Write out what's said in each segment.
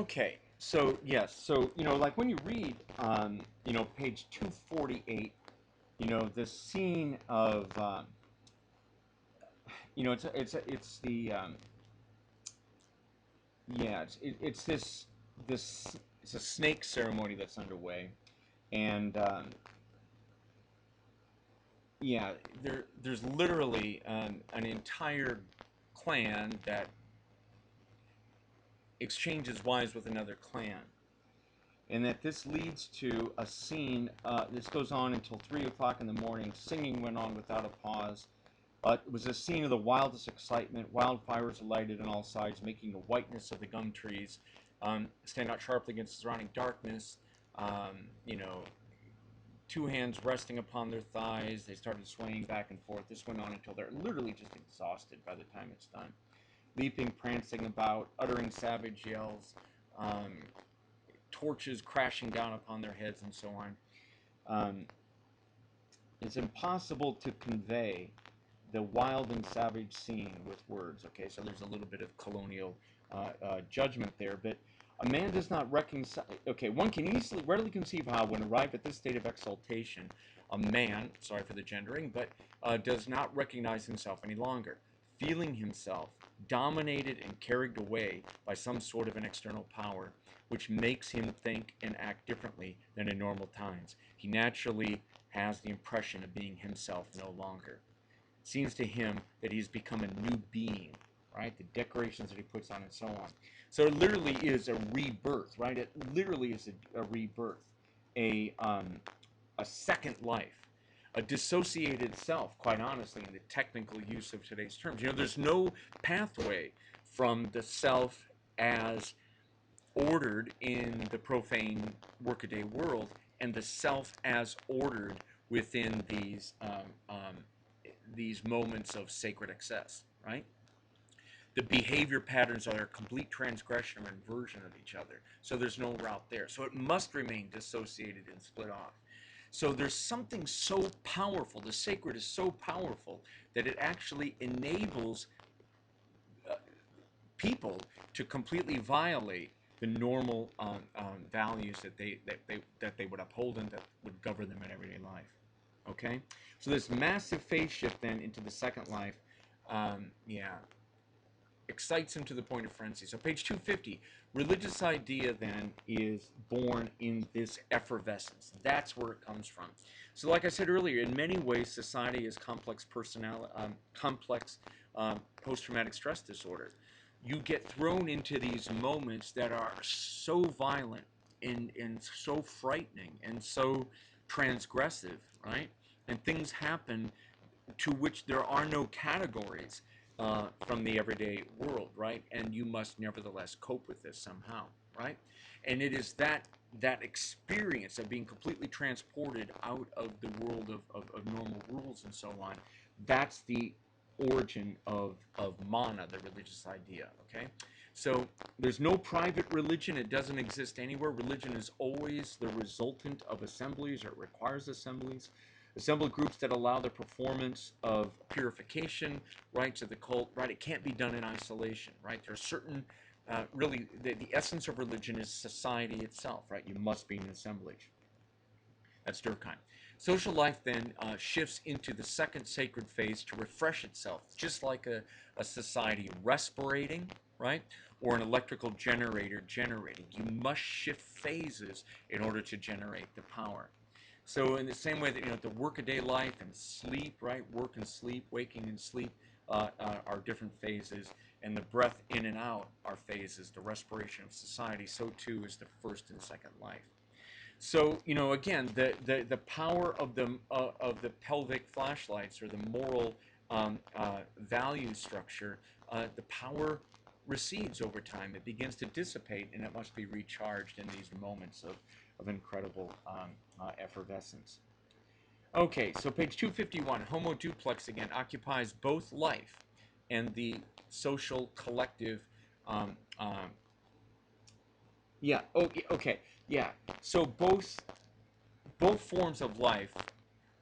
Okay, so yes, so like when you read, page 248, the scene of, it's the, yeah, it's this it's a snake ceremony that's underway, and yeah, there's literally an entire clan that exchanges wives with another clan. And that this leads to a scene. This goes on until 3 o'clock in the morning. Singing went on without a pause. It was a scene of the wildest excitement. Wildfires lighted on all sides, making the whiteness of the gum trees stand out sharply against the surrounding darkness. You know, two hands resting upon their thighs. They started swaying back and forth. This went on until they're literally just exhausted by the time it's done. Leaping, prancing about, uttering savage yells. Torches crashing down upon their heads and so on. It's impossible to convey the wild and savage scene with words. Okay, so there's a little bit of colonial judgment there, but a man does not reconcile. Okay, one can readily conceive how, when arrived at this state of exaltation, a man, sorry for the gendering, but does not recognize himself any longer, feeling himself dominated and carried away by some sort of an external power, which makes him think and act differently than in normal times. He naturally has the impression of being himself no longer. It seems to him that he's become a new being, right? The decorations that he puts on and so on. So it literally is a rebirth, right? It literally is a rebirth, a second life, a dissociated self, quite honestly, in the technical use of today's terms. There's no pathway from the self as ordered in the profane workaday world and the self as ordered within these moments of sacred excess, right? The behavior patterns are a complete transgression or inversion of each other. So there's no route there. So it must remain dissociated and split off. So there's something so powerful, the sacred is so powerful, that it actually enables people to completely violate the normal values that they would uphold and that would govern them in everyday life. Okay, so this massive phase shift then into the second life, excites him to the point of frenzy. So page 250, religious idea then is born in this effervescence. That's where it comes from. So like I said earlier, in many ways, society is complex post-traumatic stress disorder. You get thrown into these moments that are so violent and so frightening and so transgressive, right? And things happen to which there are no categories from the everyday world, right? And you must nevertheless cope with this somehow, right? And it is that experience of being completely transported out of the world of normal rules and so on. That's the origin of mana, the religious idea, okay? So there's no private religion. It doesn't exist anywhere. Religion is always the resultant of assemblies, or it requires assemblies. Assemble groups that allow the performance of purification, rites of the cult, right? It can't be done in isolation, right? There are certain, really, the essence of religion is society itself, right? You must be an assemblage. That's Durkheim. Social life then shifts into the second sacred phase to refresh itself, just like a society respirating, right? Or an electrical generator generating. You must shift phases in order to generate the power. So in the same way that the workaday life and sleep, right? Work and sleep, waking and sleep are different phases, and the breath in and out are phases, the respiration of society. So too is the first and second life. So again, the power of the pelvic flashlights, or the moral value structure, the power recedes over time. It begins to dissipate, and it must be recharged in these moments of incredible effervescence. Okay, so page 251, Homo duplex again occupies both life and the social collective. Yeah. Okay. Yeah. So both forms of life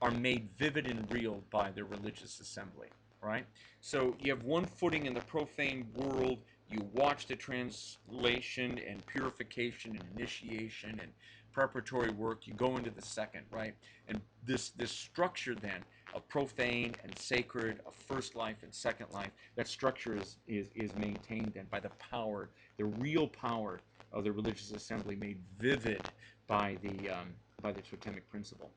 are made vivid and real by the religious assembly, right? So you have one footing in the profane world. You watch the translation and purification and initiation and preparatory work. You go into the second, right? And this structure then of profane and sacred, of first life and second life, that structure is maintained then by the power, the real power of the religious assembly, made vivid by the totemic principle.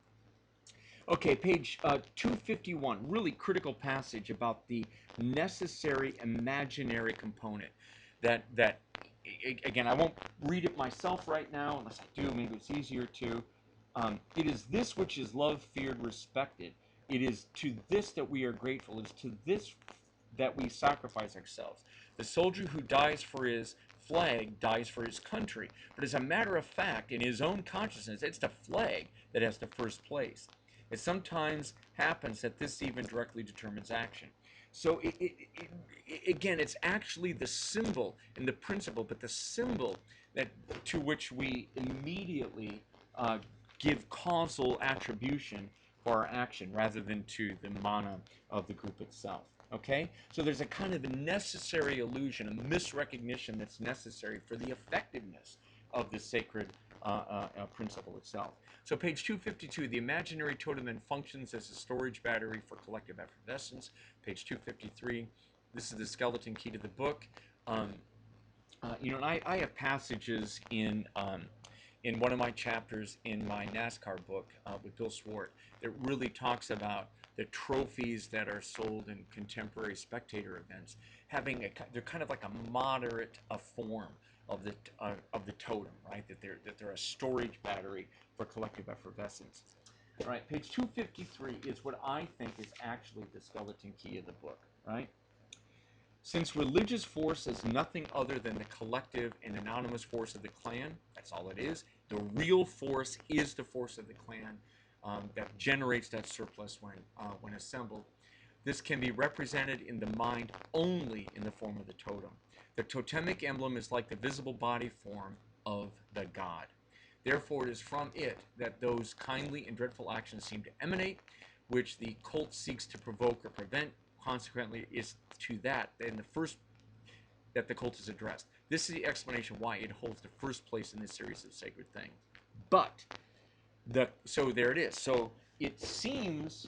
Okay, page 251, really critical passage about the necessary imaginary component. That again, I won't read it myself right now, unless I do, maybe it's easier to. It is this which is loved, feared, respected. It is to this that we are grateful. It is to this that we sacrifice ourselves. The soldier who dies for his flag dies for his country. But as a matter of fact, in his own consciousness, it's the flag that has the first place. It sometimes happens that this even directly determines action. So again, it's actually the symbol and the principle, but the symbol that to which we immediately give causal attribution for our action rather than to the mana of the group itself. Okay? So there's a kind of a necessary illusion, a misrecognition that's necessary for the effectiveness of the sacred principle itself. So page 252, the imaginary totem then functions as a storage battery for collective effervescence. Page 253, this is the skeleton key to the book. You know, and I have passages in one of my chapters in my NASCAR book with Bill Swart that really talks about the trophies that are sold in contemporary spectator events having they're kind of like a moderate form of the totem, right? That they're a storage battery for collective effervescence. All right, page 253 is what I think is actually the skeleton key of the book, right? Since religious force is nothing other than the collective and anonymous force of the clan, that's all it is. The real force is the force of the clan that generates that surplus when assembled. This can be represented in the mind only in the form of the totem. The totemic emblem is like the visible body form of the god. Therefore, it is from it that those kindly and dreadful actions seem to emanate, which the cult seeks to provoke or prevent. Consequently, is to that in the first that the cult is addressed. This is the explanation why it holds the first place in this series of sacred things. But so there it is. So it seems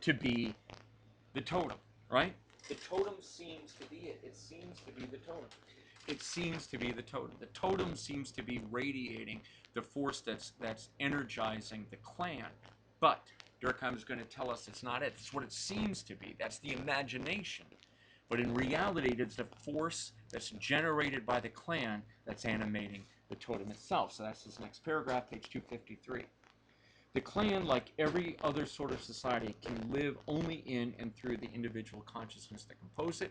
to be the totem, right? The totem seems to be it. It seems to be the totem. It seems to be the totem. The totem seems to be radiating the force that's energizing the clan. But Durkheim is going to tell us it's not it. It's what it seems to be. That's the imagination. But in reality, it's the force that's generated by the clan that's animating the totem itself. So that's this next paragraph, page 253. The clan, like every other sort of society, can live only in and through the individual consciousness that compose it.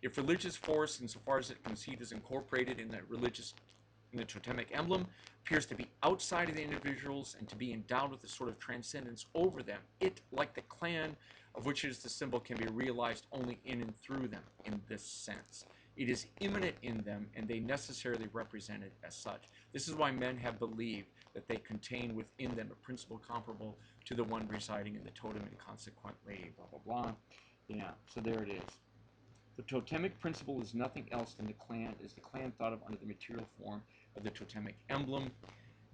If religious force, insofar as it conceived, is incorporated in the totemic emblem, appears to be outside of the individuals and to be endowed with a sort of transcendence over them, it, like the clan of which it is the symbol, can be realized only in and through them in this sense. It is immanent in them, and they necessarily represent it as such. This is why men have believed that they contain within them a principle comparable to the one residing in the totem, and consequently, blah, blah, blah. Yeah, so there it is. The totemic principle is nothing else than the clan thought of under the material form of the totemic emblem.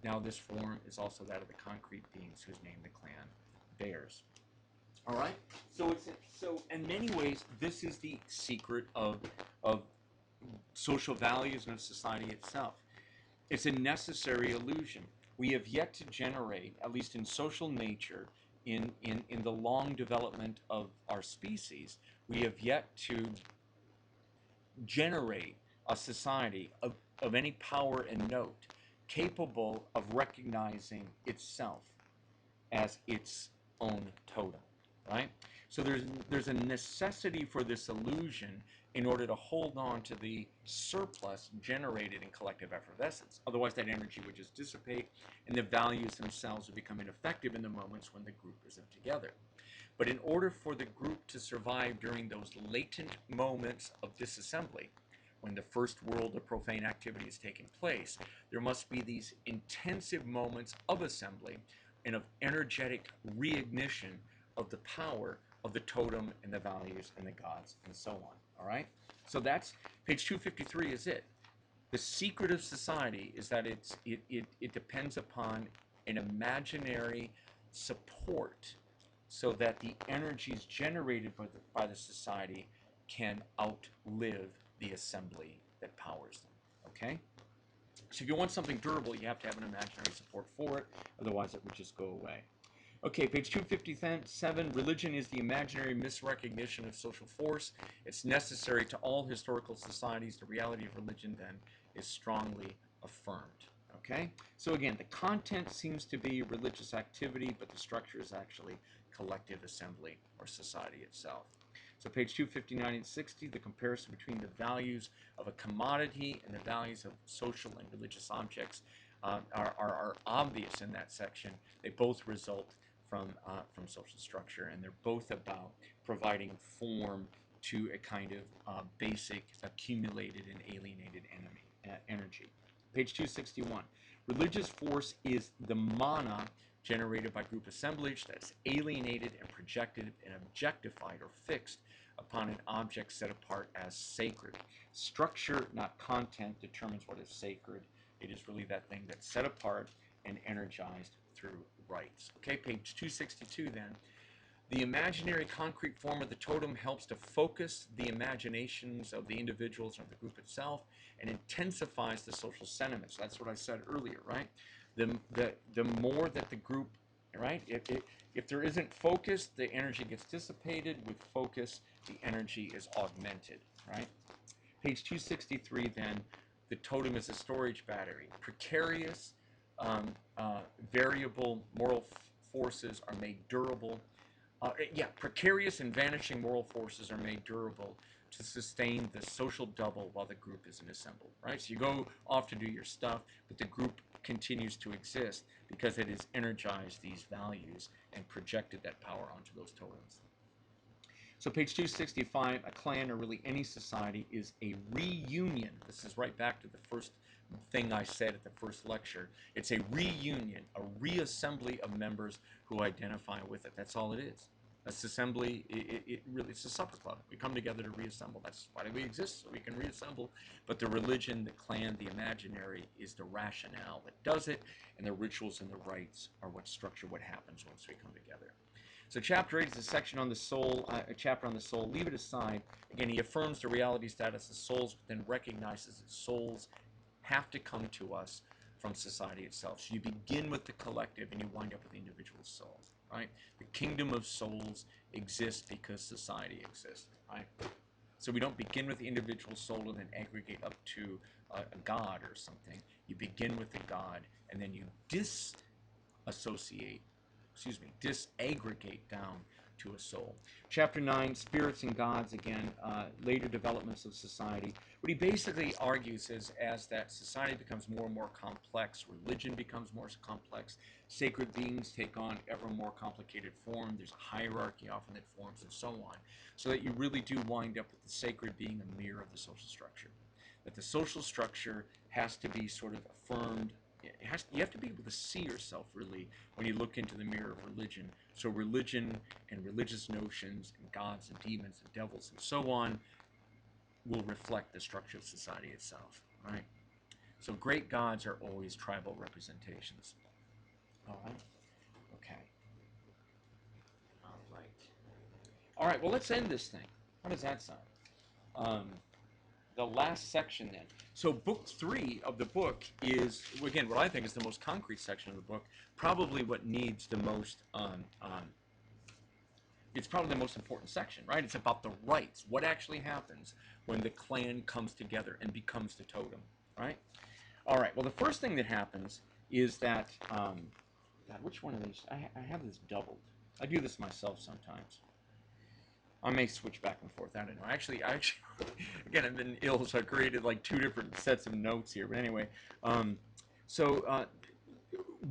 Now this form is also that of the concrete beings whose name the clan bears. All right? So in many ways, this is the secret of social values and of society itself. It's a necessary illusion. We have yet to generate, at least in social nature, in the long development of our species, we have yet to generate a society of any power and note capable of recognizing itself as its own totem, right? So there's a necessity for this illusion in order to hold on to the surplus generated in collective effervescence. Otherwise, that energy would just dissipate, and the values themselves would become ineffective in the moments when the group isn't together. But in order for the group to survive during those latent moments of disassembly, when the first world of profane activity is taking place, there must be these intensive moments of assembly and of energetic reignition of the power of the totem and the values and the gods and so on. All right? So that's page 253 is it. The secret of society is that it depends upon an imaginary support so that the energies generated by the society can outlive the assembly that powers them. Okay? So if you want something durable, you have to have an imaginary support for it, otherwise it would just go away. Okay, page 257, religion is the imaginary misrecognition of social force. It's necessary to all historical societies. The reality of religion, then, is strongly affirmed. Okay? So again, the content seems to be religious activity, but the structure is actually collective assembly or society itself. So page 259 and 60, the comparison between the values of a commodity and the values of social and religious objects are obvious in that section. They both result from social structure, and they're both about providing form to a kind of basic accumulated and alienated energy. Page 261. Religious force is the mana generated by group assemblage that's alienated and projected and objectified or fixed upon an object set apart as sacred. Structure, not content, determines what is sacred. It is really that thing that's set apart and energized through rites. Okay, page 262 then. The imaginary concrete form of the totem helps to focus the imaginations of the individuals and of the group itself and intensifies the social sentiments. That's what I said earlier, right? The more that the group, right? If there isn't focus, the energy gets dissipated. With focus, the energy is augmented, right? Page 263 then, the totem is a storage battery. Precarious, variable moral forces are made durable. Precarious and vanishing moral forces are made durable to sustain the social double while the group isn't assembled, right? So you go off to do your stuff, but the group continues to exist because it has energized these values and projected that power onto those totems. So page 265, a clan, or really any society, is a reunion. This is right back to the first thing I said at the first lecture. It's a reunion, a reassembly of members who identify with it. That's all it is. This assembly, it's a supper club. We come together to reassemble. That's why we exist, so we can reassemble. But the religion, the clan, the imaginary is the rationale that does it, and the rituals and the rites are what structure what happens once we come together. So chapter 8 is a section on the soul, a chapter on the soul. Leave it aside. Again, he affirms the reality status of souls, but then recognizes that souls have to come to us from society itself. So you begin with the collective and you wind up with the individual souls, right? The kingdom of souls exists because society exists, right? So we don't begin with the individual soul and then aggregate up to a god or something. You begin with the god and then you disaggregate down to a soul. Chapter 9, spirits and gods, again, later developments of society. What he basically argues is as that society becomes more and more complex, religion becomes more complex, sacred beings take on ever more complicated form, there's a hierarchy often that forms and so on, so that you really do wind up with the sacred being a mirror of the social structure. That the social structure has to be sort of affirmed. You have to be able to see yourself, really, when you look into the mirror of religion. So religion and religious notions and gods and demons and devils and so on will reflect the structure of society itself, right? So great gods are always tribal representations. All right? Okay. All right. All right, well, let's end this thing. How does that sound? The last section then. So book 3 of the book is, again, what I think is the most concrete section of the book, probably what needs the most, it's probably the most important section, right? It's about the rites, what actually happens when the clan comes together and becomes the totem, right? All right, well, the first thing that happens is that, God, which one of these? I have this doubled. I do this myself sometimes. I may switch back and forth. I don't know. Actually, again, I've been ill, so I created like 2 different sets of notes here. But anyway,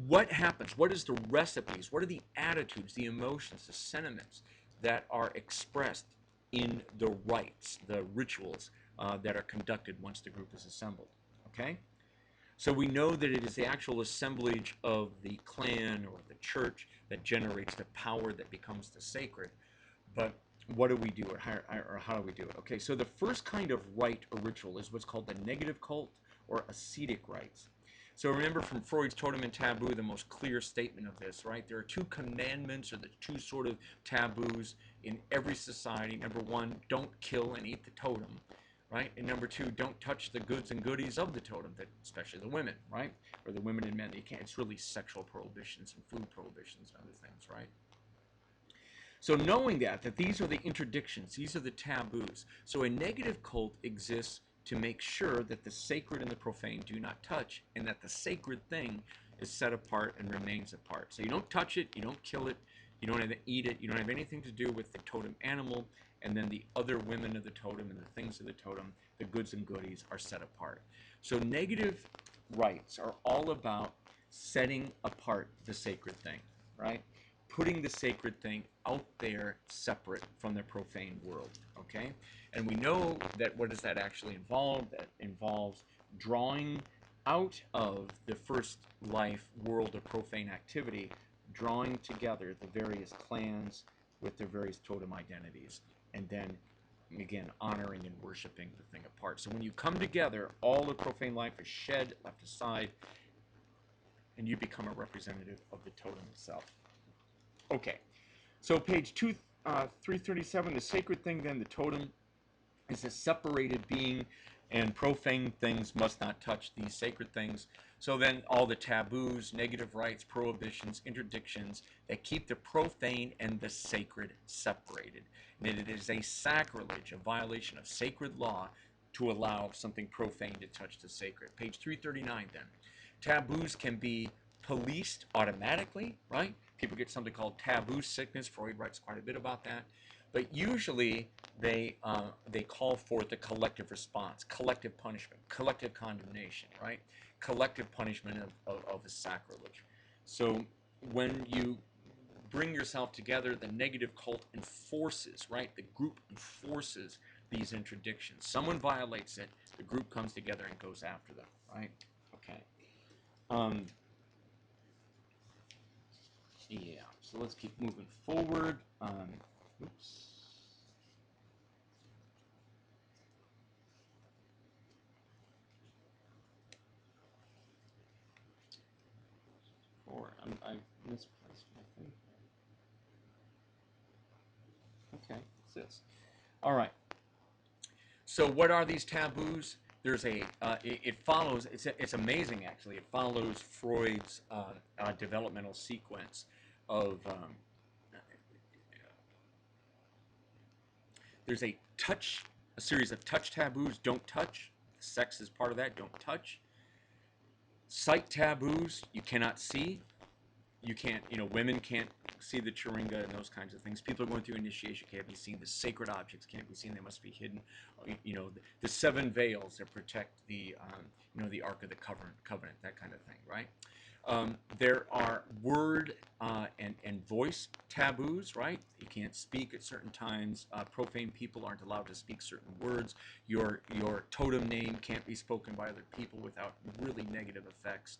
what happens? What is the recipes? What are the attitudes, the emotions, the sentiments that are expressed in the rites, the rituals that are conducted once the group is assembled? Okay? So we know that it is the actual assemblage of the clan or the church that generates the power that becomes the sacred. But what do we do, or how do we do it? Okay, so the first kind of rite or ritual is what's called the negative cult or ascetic rites. So remember from Freud's Totem and Taboo, the most clear statement of this, right? There are two commandments, or the two sort of taboos in every society. Number one, don't kill and eat the totem, right? And number two, don't touch the goods and goodies of the totem, especially the women, right? Or the women and men. You can't. It's really sexual prohibitions and food prohibitions and other things, right? So knowing that these are the interdictions, these are the taboos. So a negative cult exists to make sure that the sacred and the profane do not touch, and that the sacred thing is set apart and remains apart. So you don't touch it, you don't kill it, you don't eat it, you don't have anything to do with the totem animal, and then the other women of the totem and the things of the totem, the goods and goodies, are set apart. So negative rites are all about setting apart the sacred thing, right? Putting the sacred thing out there separate from the profane world, okay? And we know that what does that actually involve? That involves drawing out of the first life world of profane activity, drawing together the various clans with their various totem identities, and then again honoring and worshiping the thing apart. So when you come together, all the profane life is shed, left aside, and you become a representative of the totem itself. Okay, so page 337, the sacred thing then, the totem, is a separated being, and profane things must not touch these sacred things. So then all the taboos, negative rites, prohibitions, interdictions that keep the profane and the sacred separated. And it is a sacrilege, a violation of sacred law, to allow something profane to touch the sacred. Page 339 then. Taboos can be policed automatically, right? People get something called taboo sickness. Freud writes quite a bit about that. But usually they call forth a collective response, collective punishment, collective condemnation, right? Collective punishment of a sacrilege. So when you bring yourself together, the negative cult enforces, right? The group enforces these interdictions. Someone violates it, the group comes together and goes after them, right? Okay. Yeah, so let's keep moving forward. Oops. Or I misplaced my thing. Okay, it's this. All right. So what are these taboos? There's it follows, it's amazing actually, it follows Freud's developmental sequence of, there's a series of touch taboos, don't touch, sex is part of that, don't touch. Sight taboos, you cannot see, you can't, women can't see the Chiringa and those kinds of things. People are going through initiation, can't be seen. The sacred objects can't be seen, they must be hidden. The seven veils that protect the, the Ark of the Covenant, that kind of thing, right? There are word and voice taboos, right? You can't speak at certain times. Profane people aren't allowed to speak certain words. Your totem name can't be spoken by other people without really negative effects.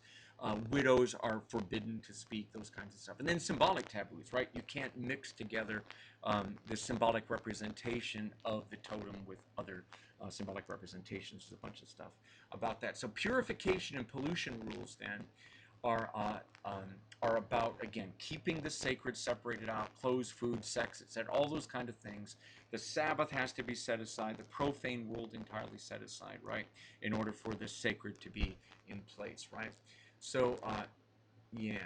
Widows are forbidden to speak, those kinds of stuff. And then symbolic taboos, right? You can't mix together the symbolic representation of the totem with other symbolic representations. There's a bunch of stuff about that. So purification and pollution rules then are about, again, keeping the sacred separated out, clothes, food, sex, etc., all those kind of things. The Sabbath has to be set aside, the profane world entirely set aside, right, in order for the sacred to be in place, right? So, yeah.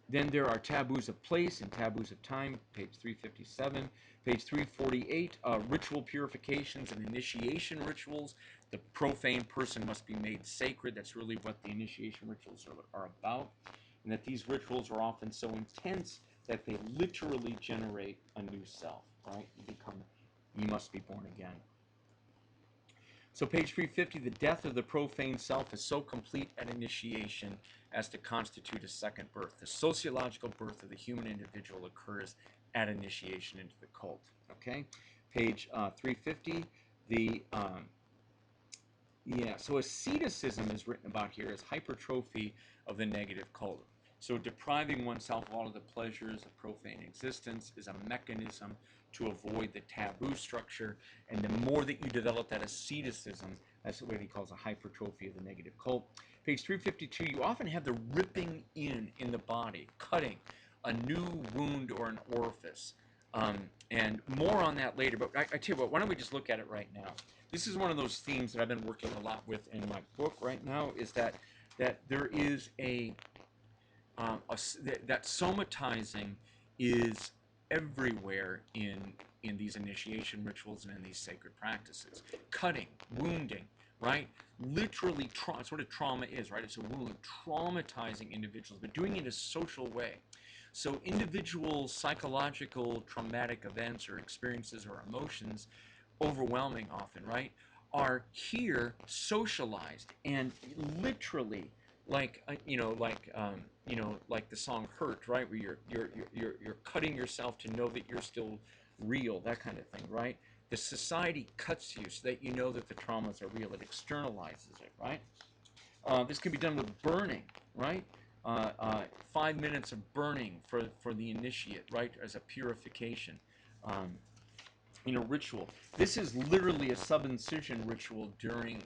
Then there are taboos of place and taboos of time, page 357. Page 348, ritual purifications and initiation rituals. The profane person must be made sacred. That's really what the initiation rituals are about. And that these rituals are often so intense that they literally generate a new self, right? You must be born again. So page 350, the death of the profane self is so complete at initiation as to constitute a second birth. The sociological birth of the human individual occurs at initiation into the cult. Okay, page 350, so asceticism is written about here as hypertrophy of the negative cult. So depriving oneself of all of the pleasures of profane existence is a mechanism to avoid the taboo structure. And the more that you develop that asceticism, that's what he calls a hypertrophy of the negative cult. Page 352, you often have the ripping in the body, cutting a new wound or an orifice. And more on that later, but I tell you what, why don't we just look at it right now? This is one of those themes that I've been working a lot with in my book right now, is that there is that somatizing is everywhere in these initiation rituals and in these sacred practices. Cutting, wounding, right? Literally, it's what a trauma is, right? It's a wound, traumatizing individuals, but doing it in a social way. So individual psychological traumatic events or experiences or emotions, overwhelming often, right, are here socialized and literally, like like the song "Hurt," right, where you're cutting yourself to know that you're still real, that kind of thing, right? The society cuts you so that you know that the traumas are real. It externalizes it, right? This can be done with burning, right? 5 minutes of burning for the initiate, right, as a purification, ritual. This is literally a subincision ritual during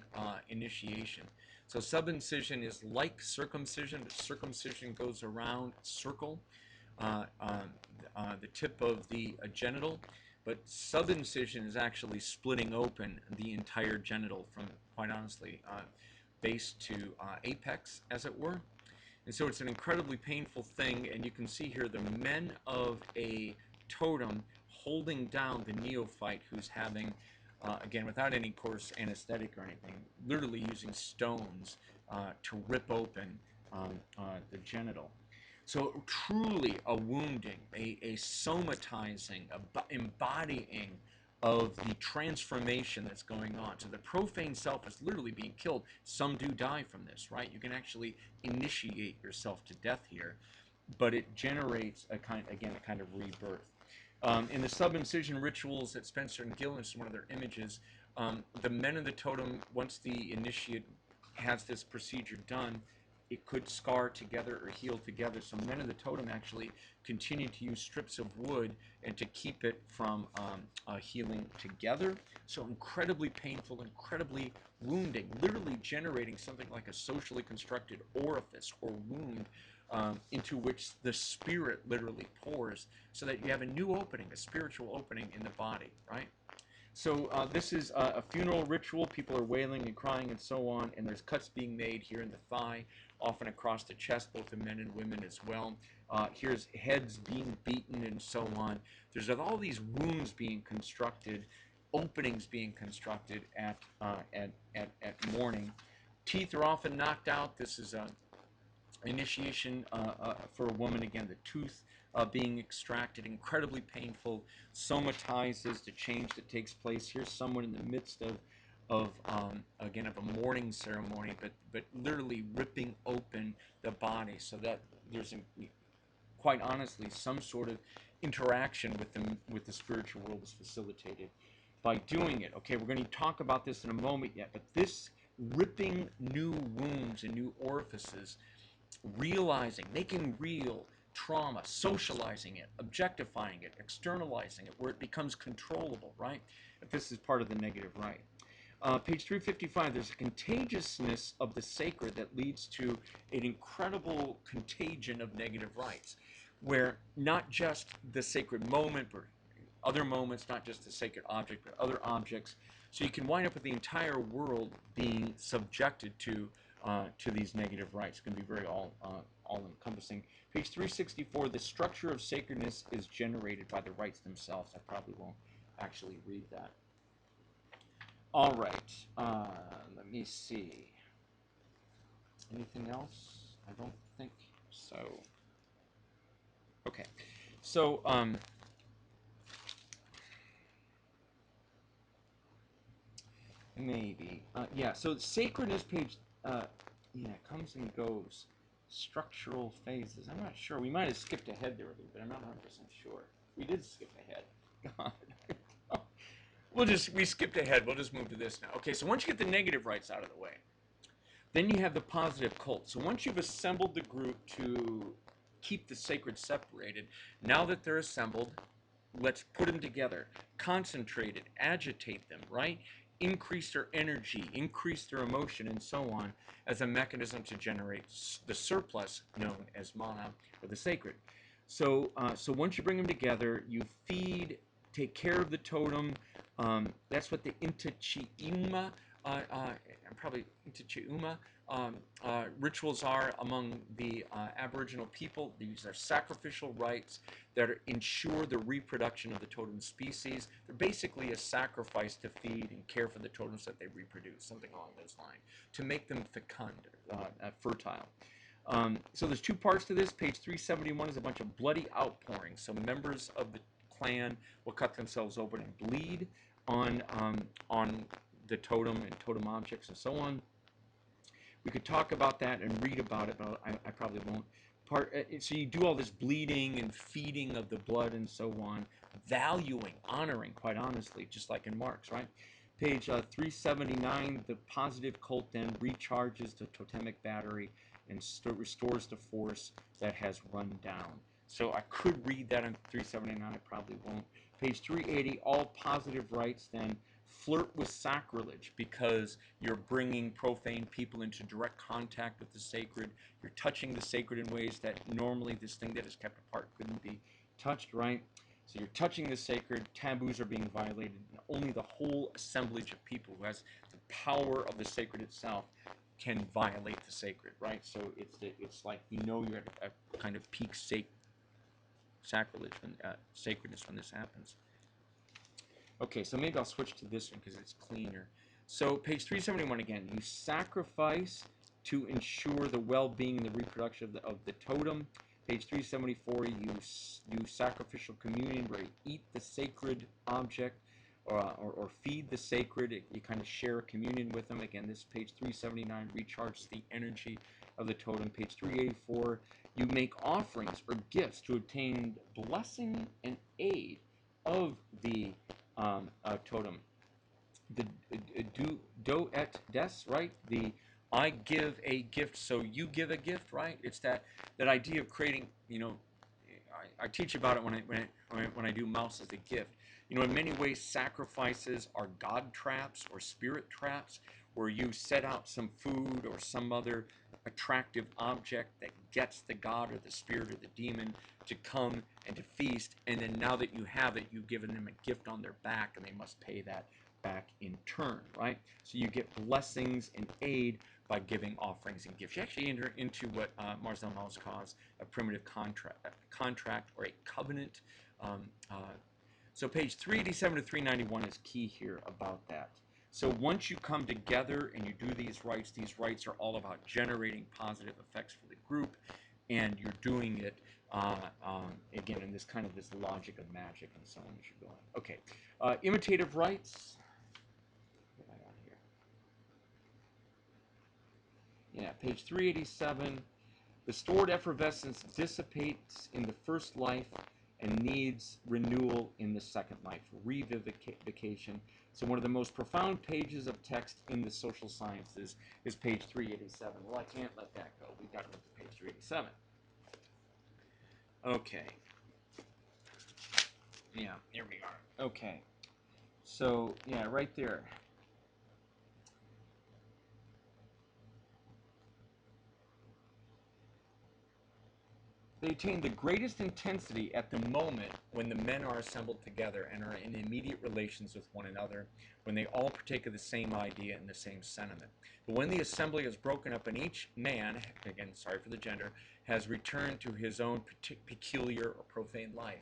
initiation. So subincision is like circumcision, but circumcision goes around circle, the tip of the genital, but subincision is actually splitting open the entire genital from, quite honestly, base to apex, as it were. And so it's an incredibly painful thing, and you can see here the men of a totem holding down the neophyte who's having, again, without any coarse anesthetic or anything, literally using stones to rip open the genital. So truly a wounding, a somatizing, embodying of the transformation that's going on. So the profane self is literally being killed. Some do die from this, right? You can actually initiate yourself to death here, but it generates a kind of rebirth. In the subincision rituals that Spencer and Gill, this is one of their images, the men of the totem, once the initiate has this procedure done, it could scar together or heal together. So men of the totem actually continue to use strips of wood and to keep it from healing together. So incredibly painful, incredibly wounding, literally generating something like a socially constructed orifice or wound into which the spirit literally pours, so that you have a new opening, a spiritual opening in the body, right? So this is a funeral ritual. People are wailing and crying and so on, and there's cuts being made here in the thigh, often across the chest, both in men and women as well. Here's heads being beaten and so on. There's all these wounds being constructed, openings being constructed at mourning. Teeth are often knocked out. This is an initiation for a woman. Again, the tooth being extracted, incredibly painful, somatizes the change that takes place. Here's someone in the midst of a mourning ceremony, but literally ripping open the body, so that there's, quite honestly, some sort of interaction with the spiritual world is facilitated by doing it. Okay, we're going to talk about this in a moment yet, but this ripping new wounds and new orifices, realizing, making real trauma, socializing it, objectifying it, externalizing it, where it becomes controllable, right? If this is part of the negative right. Page 355, there's a contagiousness of the sacred that leads to an incredible contagion of negative rites, where not just the sacred moment, but other moments, not just the sacred object, but other objects. So you can wind up with the entire world being subjected to these negative rites. It's going to be very all-encompassing. Page 364, the structure of sacredness is generated by the rites themselves. I probably won't actually read that. All right, let me see. Anything else? I don't think so. Okay, so maybe. Yeah, so sacredness page, comes and goes. Structural phases. I'm not sure. We might have skipped ahead there a little bit. I'm not 100% sure. We did skip ahead. God. We skipped ahead. We'll just move to this now. Okay, so once you get the negative rites out of the way, then you have the positive cult. So once you've assembled the group to keep the sacred separated, now that they're assembled, let's put them together, concentrate it, agitate them, right? Increase their energy, increase their emotion, and so on, as a mechanism to generate the surplus known as mana, or the sacred. So once you bring them together, you feed, take care of the totem. That's what the intachiuma, probably intachiuma, rituals are among the Aboriginal people. These are sacrificial rites that ensure the reproduction of the totem species. They're basically a sacrifice to feed and care for the totems that they reproduce, something along those lines, to make them fecund, fertile. So there's two parts to this. Page 371 is a bunch of bloody outpourings. So members of the clan will cut themselves open and bleed on the totem and totem objects and so on. We could talk about that and read about it, but I probably won't. So you do all this bleeding and feeding of the blood and so on, valuing, honoring, quite honestly, just like in Marx, right? Page 379, the positive cult then recharges the totemic battery and restores the force that has run down. So I could read that on 379, I probably won't. Page 380, all positive rites then flirt with sacrilege, because you're bringing profane people into direct contact with the sacred. You're touching the sacred in ways that normally this thing that is kept apart couldn't be touched, right? So you're touching the sacred, taboos are being violated, and only the whole assemblage of people who has the power of the sacred itself can violate the sacred, right? So it's like, you know, you're at a kind of peak sacrilege, sacredness when this happens. Okay, so maybe I'll switch to this one because it's cleaner. So page 371 again, you sacrifice to ensure the well-being and the reproduction of the totem. Page 374, you sacrificial communion, where you eat the sacred object or feed the sacred. You kind of share communion with them. Again, this page 379 recharges the energy of the totem. Page 384, you make offerings or gifts to obtain blessing and aid of the totem. The do et des, right? The I give a gift, so you give a gift, right? It's that idea of creating. You know, I teach about it when I do mouse as a gift. You know, in many ways, sacrifices are God traps or spirit traps, where you set out some food or some other attractive object that gets the god or the spirit or the demon to come and to feast, and then now that you have it, you've given them a gift on their back, and they must pay that back in turn, right? So you get blessings and aid by giving offerings and gifts. You actually enter into what Marcel Mauss calls a primitive contract or a covenant. So page 387 to 391 is key here about that. So once you come together and you do these rites are all about generating positive effects for the group, and you're doing it again in this kind of this logic of magic and so on as you're going. Okay, imitative rites. What have I got here? Yeah, page 387. The stored effervescence dissipates in the first life and needs renewal in the second life, revivification. So one of the most profound pages of text in the social sciences is page 387. Well, I can't let that go. We've got to look at page 387. Okay. Yeah, here we are. Okay. So, yeah, right there. They attain the greatest intensity at the moment when the men are assembled together and are in immediate relations with one another, when they all partake of the same idea and the same sentiment. But when the assembly is broken up and each man, again, sorry for the gender, has returned to his own peculiar or profane life,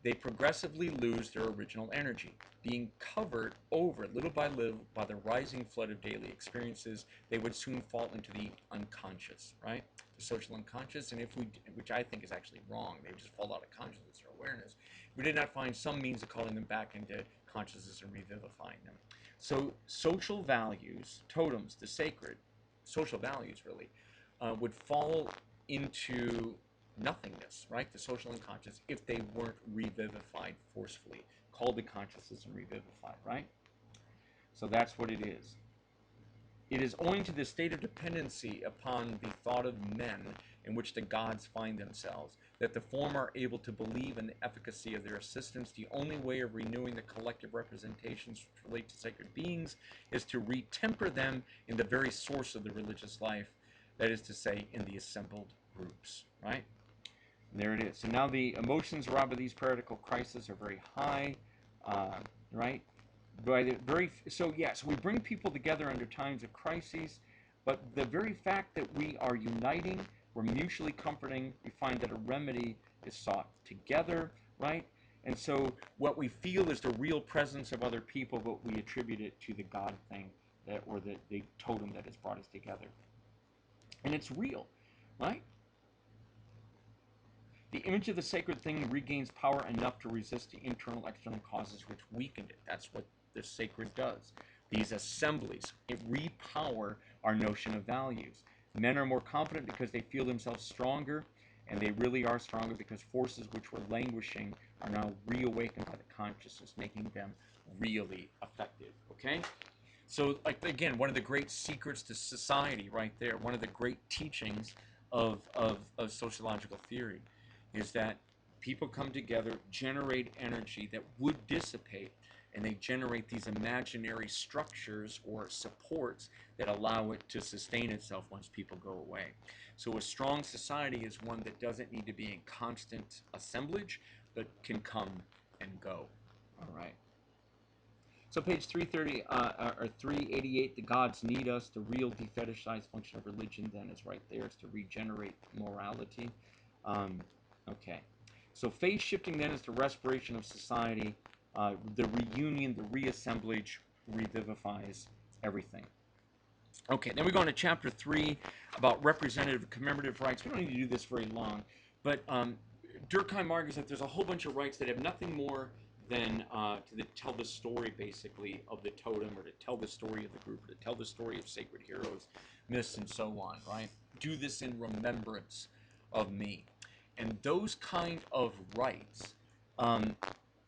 they progressively lose their original energy, being covered over little by the rising flood of daily experiences. They would soon fall into the unconscious, right? The social unconscious, and which I think is actually wrong, they would just fall out of consciousness or awareness. We did not find some means of calling them back into consciousness and revivifying them. So social values, totems, the sacred, social values really, would fall into nothingness, right? The social unconscious, if they weren't revivified forcefully, called to consciousness and revivified, right? So that's what it is. It is owing to the state of dependency upon the thought of men in which the gods find themselves, that the former are able to believe in the efficacy of their assistance. The only way of renewing the collective representations which relate to sacred beings is to retemper them in the very source of the religious life, that is to say, in the assembled groups, right? And there it is. So now the emotions robbed of these periodical crises are very high, right? So we bring people together under times of crises, but the very fact that we are uniting, we're mutually comforting, we find that a remedy is sought together, right? And so what we feel is the real presence of other people, but we attribute it to the God thing, or the totem that has brought us together. And it's real, right? The image of the sacred thing regains power enough to resist the internal, external causes which weakened it. That's what the sacred does. These assemblies, it repower our notion of values. Men are more confident because they feel themselves stronger, and they really are stronger because forces which were languishing are now reawakened by the consciousness, making them really effective, okay? So, like, again, one of the great secrets to society right there, one of the great teachings of sociological theory is that people come together, generate energy that would dissipate, and they generate these imaginary structures or supports that allow it to sustain itself once people go away. So a strong society is one that doesn't need to be in constant assemblage, but can come and go. All right. So page 330 or 388, the gods need us. The real defetishized function of religion then is right there. It's to regenerate morality. Okay. So phase shifting then is the respiration of society. The reunion, the reassemblage revivifies everything. Okay, then we go on to chapter 3 about representative commemorative rites. We don't need to do this very long, but Durkheim argues that there's a whole bunch of rites that have nothing more than to tell the story, basically, of the totem, or to tell the story of the group, or to tell the story of sacred heroes, myths, and so on, right? Do this in remembrance of me. And those kind of rites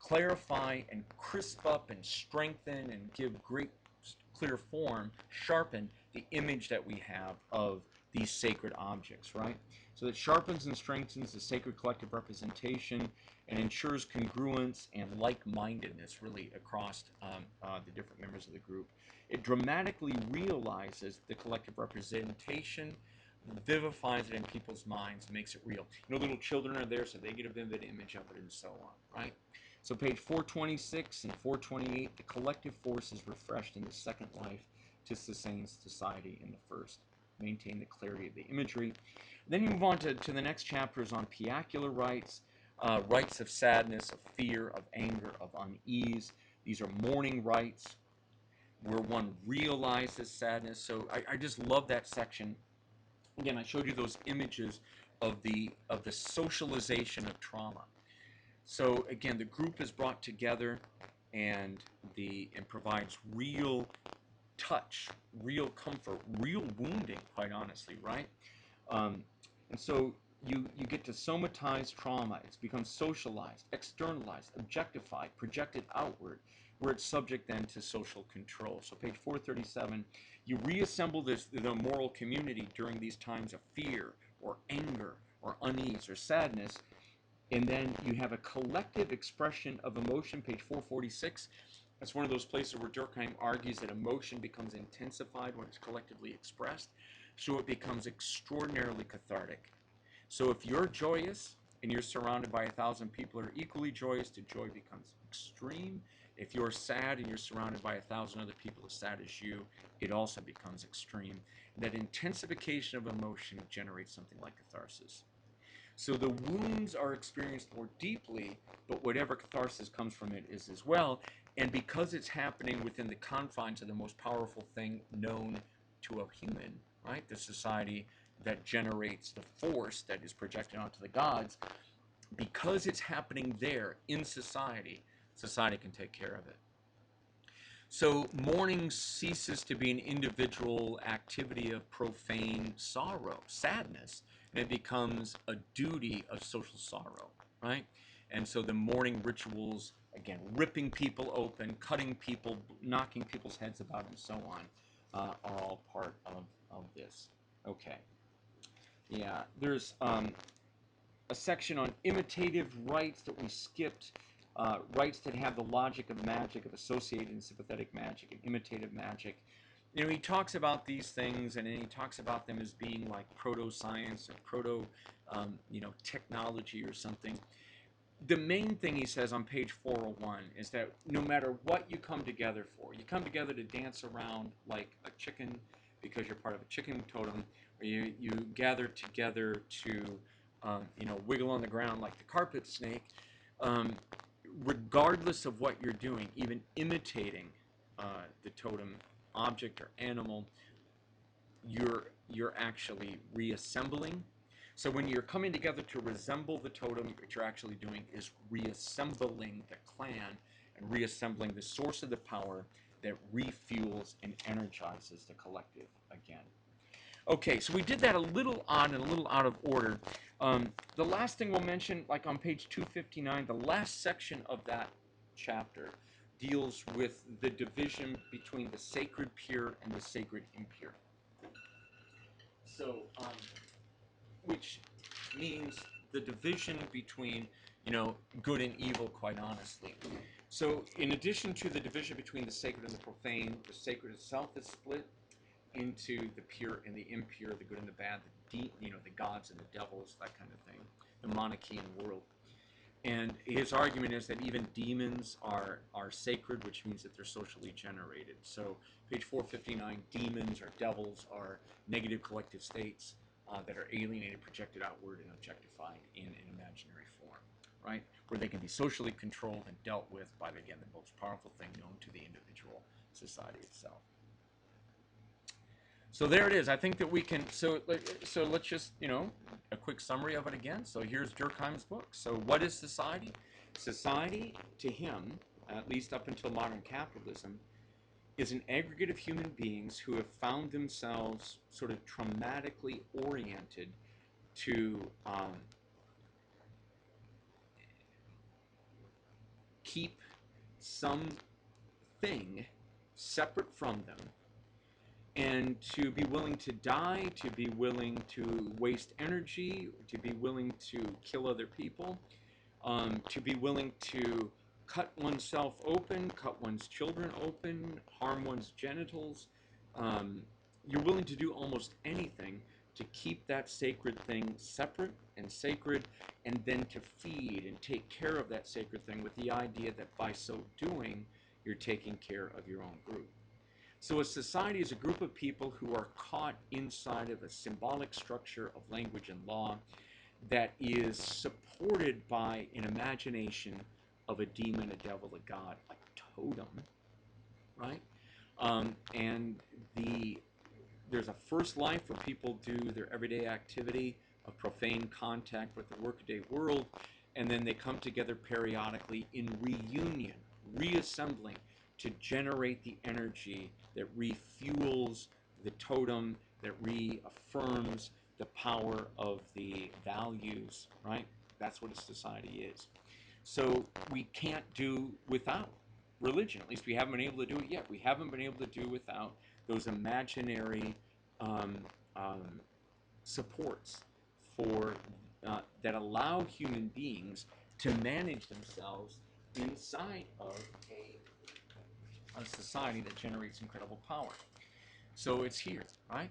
clarify and crisp up and strengthen and give great clear form, sharpen the image that we have of these sacred objects, right? So that sharpens and strengthens the sacred collective representation and ensures congruence and like-mindedness really across the different members of the group. It dramatically realizes the collective representation, vivifies it in people's minds, makes it real. You know, little children are there, so they get a vivid image of it and so on, right? So page 426 and 428, the collective force is refreshed in the second life to sustain society in the first. Maintain the clarity of the imagery. Then you move on to the next chapters on piacular rites, rites of sadness, of fear, of anger, of unease. These are mourning rites where one realizes sadness. So I just love that section. Again, I showed you those images of the socialization of trauma. So again, the group is brought together and provides real touch, real comfort, real wounding, quite honestly, right? And so you get to somatize trauma. It's become socialized, externalized, objectified, projected outward, where it's subject then to social control. So page 437, you reassemble the moral community during these times of fear or anger or unease or sadness, and then you have a collective expression of emotion, page 446. That's one of those places where Durkheim argues that emotion becomes intensified when it's collectively expressed, so it becomes extraordinarily cathartic. So if you're joyous and you're surrounded by 1,000 people who are equally joyous, the joy becomes extreme. If you're sad and you're surrounded by 1,000 other people as sad as you, it also becomes extreme. That intensification of emotion generates something like catharsis. So the wounds are experienced more deeply, but whatever catharsis comes from it is as well. And because it's happening within the confines of the most powerful thing known to a human, right? The society that generates the force that is projected onto the gods, because it's happening there in society, society can take care of it. So mourning ceases to be an individual activity of profane sorrow, sadness, and it becomes a duty of social sorrow, right? And so the mourning rituals, again, ripping people open, cutting people, knocking people's heads about, and so on, are all part of this. Okay. Yeah, there's a section on imitative rites that we skipped. Rites that have the logic of magic, of associated and sympathetic magic, and imitative magic. You know, he talks about these things, and then he talks about them as being like proto-science or proto, technology or something. The main thing he says on page 401 is that no matter what you come together for, you come together to dance around like a chicken because you're part of a chicken totem, or you gather together to, wiggle on the ground like the carpet snake. Um, Regardless of what you're doing, even imitating the totem object or animal, you're actually reassembling. So when you're coming together to resemble the totem, what you're actually doing is reassembling the clan and reassembling the source of the power that refuels and energizes the collective again. Okay, so we did that a little odd and a little out of order. The last thing we'll mention, like on page 259, the last section of that chapter deals with the division between the sacred pure and the sacred impure. So, which means the division between, good and evil, quite honestly. So, in addition to the division between the sacred and the profane, the sacred itself is split into the pure and the impure, the good and the bad, the gods and the devils, that kind of thing, the monarchy and world. And his argument is that even demons are sacred, which means that they're socially generated. So page 459, demons or devils are negative collective states that are alienated, projected outward, and objectified in an imaginary form, right? Where they can be socially controlled and dealt with by, again, the most powerful thing known to the individual, society itself. So there it is. I think that we can, so let's just, a quick summary of it again. So here's Durkheim's book. So what is society? Society, to him, at least up until modern capitalism, is an aggregate of human beings who have found themselves sort of traumatically oriented to keep something separate from them, and to be willing to die, to be willing to waste energy, to be willing to kill other people, to be willing to cut oneself open, cut one's children open, harm one's genitals. You're willing to do almost anything to keep that sacred thing separate and sacred, and then to feed and take care of that sacred thing with the idea that by so doing, you're taking care of your own group. So a society is a group of people who are caught inside of a symbolic structure of language and law that is supported by an imagination of a demon, a devil, a god, a totem, right? And there's a first life where people do their everyday activity of profane contact with the workaday world, and then they come together periodically in reunion, reassembling, to generate the energy that refuels the totem, that reaffirms the power of the values, right? That's what a society is. So we can't do without religion. At least we haven't been able to do it yet. We haven't been able to do without those imaginary supports for that allow human beings to manage themselves inside of a society that generates incredible power. So it's here, right?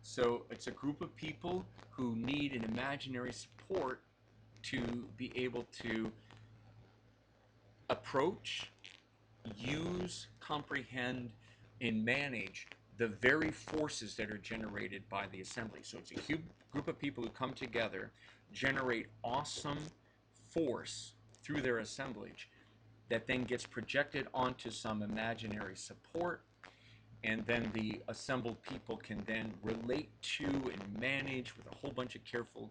So it's a group of people who need an imaginary support to be able to approach, use, comprehend, and manage the very forces that are generated by the assembly. So it's a group of people who come together, generate awesome force through their assemblage that then gets projected onto some imaginary support, and then the assembled people can then relate to and manage with a whole bunch of carefully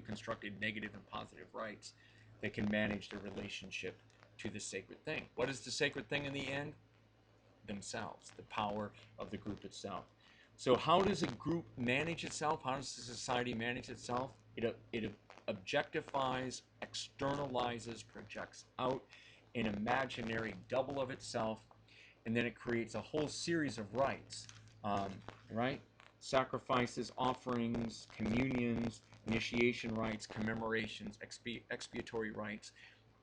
constructed negative and positive rites that can manage their relationship to the sacred thing. What is the sacred thing in the end? Themselves, the power of the group itself. So how does a group manage itself? How does the society manage itself? It objectifies, externalizes, projects out an imaginary double of itself, and then it creates a whole series of rites right? Sacrifices, offerings, communions, initiation rites, commemorations, expiatory rites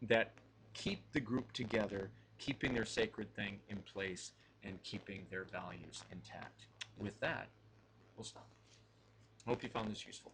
that keep the group together, keeping their sacred thing in place, and keeping their values intact. With that, we'll stop. Hope you found this useful.